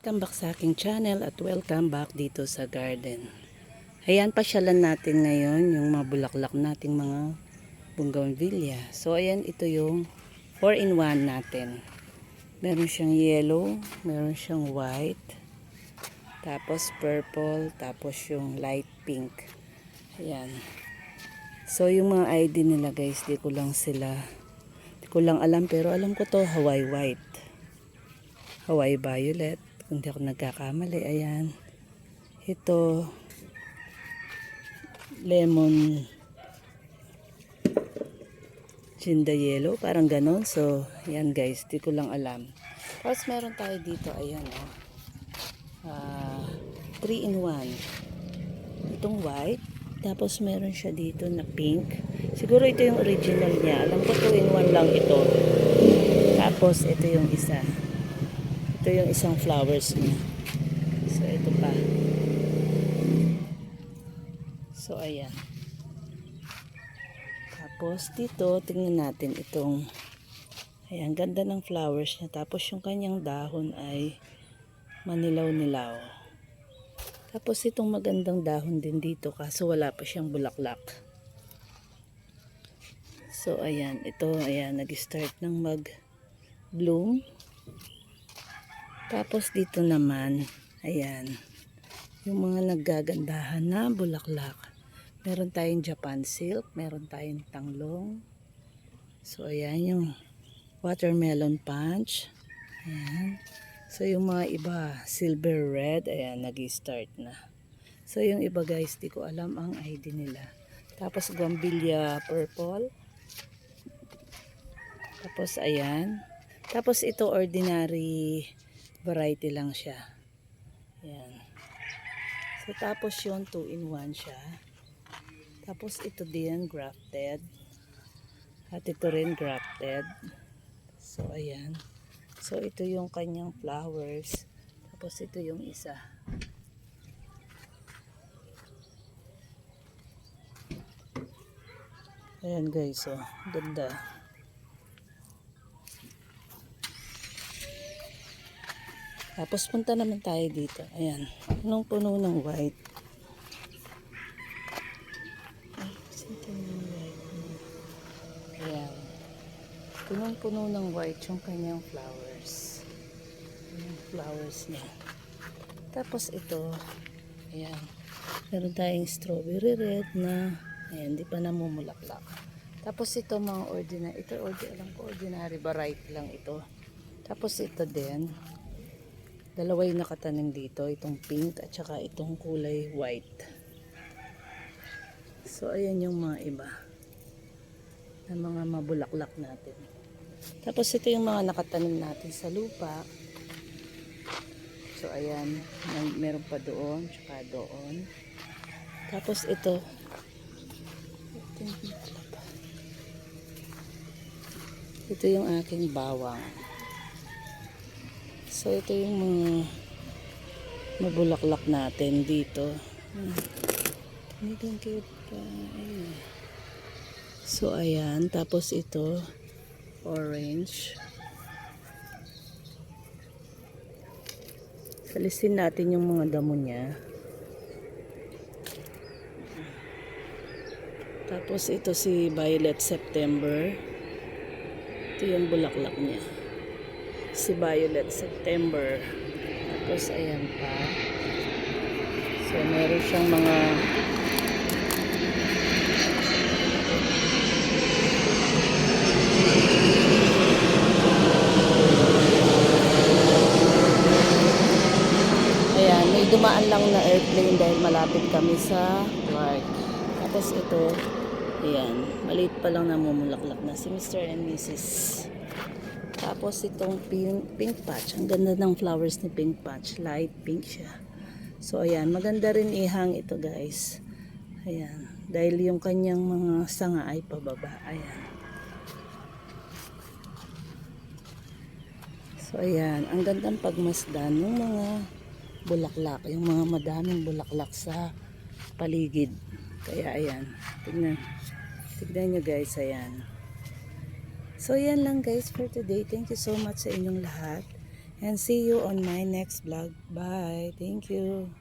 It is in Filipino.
Welcome back sa aking channel at welcome back dito sa garden. Ayan, pasyalan natin ngayon yung mga bulaklak nating mga bougainvillea. So ayan, ito yung 4-in-1 natin. Meron siyang yellow, meron siyang white, tapos purple, tapos yung light pink. Ayan. So yung mga ID nila guys, di ko lang alam, pero alam ko to Hawaii white, Hawaii violet, kung di ako nagkakamali. Ayan, ito lemon ginda yellow, parang ganon. So ayan guys, di ko lang alam. Tapos meron tayo dito, ayan 3-in-1, itong white, tapos meron siya dito na pink. Siguro ito yung original niya, alam ko 2-in-1 lang ito. Tapos ito yung isa, ito yung isang flowers niya. So ito pa. So ayan. Tapos dito tingnan natin itong, ayan, ganda ng flowers niya. Tapos yung kanyang dahon ay manilaw-nilaw. Tapos itong magandang dahon din dito, kaso wala pa siyang bulaklak. So ayan, ito ayan, nag-start ng mag-bloom. Tapos dito naman, ayan, yung mga naggagandahan na bulaklak. Meron tayong Japan silk, meron tayong tanglong. So ayan yung watermelon punch. Ayan. So yung mga iba, silver red, ayan, nag-start na. So yung iba guys, di ko alam ang ID nila. Tapos bougainvillea purple. Tapos ayan. Tapos ito ordinary variety lang siya. Ayan. So tapos yun 2-in-1 siya. Tapos ito din grafted. At ito rin grafted. So ayan. So ito yung kanyang flowers. Tapos ito yung isa. Ayan guys, oh, ganda. Tapos punta naman tayo dito. Ayan, punong-puno ng white. Ayan, punong-puno ng white yung kanyang flowers. Yung flowers niya. Tapos ito, ayan, meron tayong strawberry red na, ayan, di pa namumulaklak. Tapos ito mga ordinary, alam ko ordinary variety lang ito. Tapos ito din, dalawa yung nakatanim dito, itong pink at saka itong kulay white. So ayan yung mga iba na mga mabulaklak natin. Tapos ito yung mga nakatanim natin sa lupa. So ayan, meron pa doon, tsaka doon. Tapos ito yung aking bawang. So ito yung mga mabulaklak natin dito. So ayan, tapos ito orange. Salisin natin yung mga damo niya. Tapos ito si Violet September. Ito yung bulaklak niya. Si Violet September. Tapos ayan pa. So meron siyang mga ayan, may dumaan lang na airplane dahil malapit kami sa park. Tapos ito, ayan, maliit pa lang namumulaklak na si Mr. and Mrs. Tapos itong pink patch. Ang ganda ng flowers ni pink patch. Light pink siya. So ayan, maganda rin ihang ito guys. Ayan, dahil yung kanyang mga sanga ay pababa. Ayan. So ayan, ang gandang pagmasdan ng mga bulaklak. Yung mga madaming bulaklak sa paligid. Kaya ayan, tignan nyo guys, ayan. So yan lang guys for today. Thank you so much sa inyong lahat. And see you on my next vlog. Bye. Thank you.